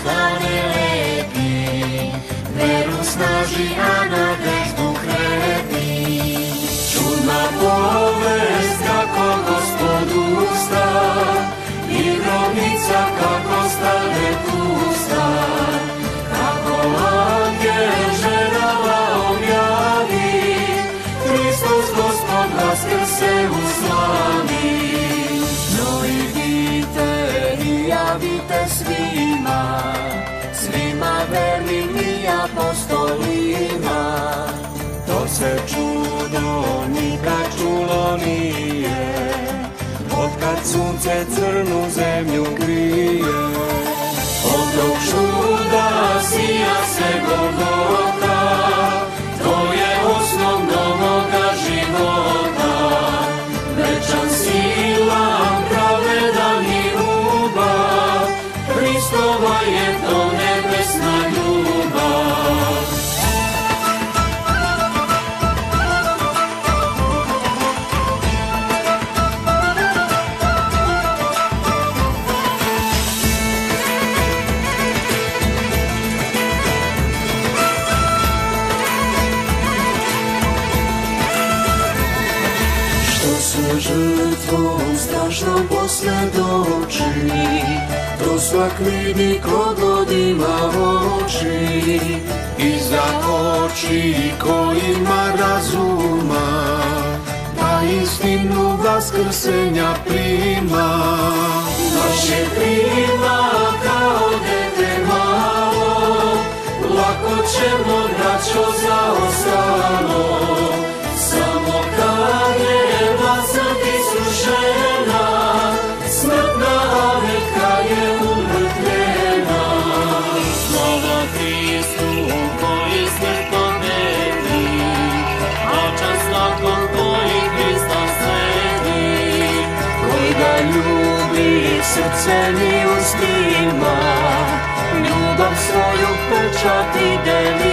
postane lepi, veru snaži, a nadeždu krepi. Čudna povest kako Gospod usta, i grobnica kako stane pusta, kako angel ženama objavi, Hristos Gospod vaskrse u slavi. No idite i javite svima, svima vernim i apostolima, to se čudo nikad čulo nije, otkad sunce crnu zemlju krije. Od tog čuda sija se Golgota, to je osnov novoga života. Večan silan, pravedan i ljubav, Hristova je to nebesna ljubav. Žrtvom strašnom posvjedoči, to svak vidi ko god ima oči, i za oči kojima razuma, da istinu vaskrsenja prima. Naše prima kao dete malo, lako ćemo braćo zaostalo, samo kad je smrt isušena, smrtna aveka je umrtvljena. Slava Hristu koji smrt pobedi, očan slavom koji Hrista sledi, koji ga ljubi srcem i ustima, ljubav svoju pečat i deli.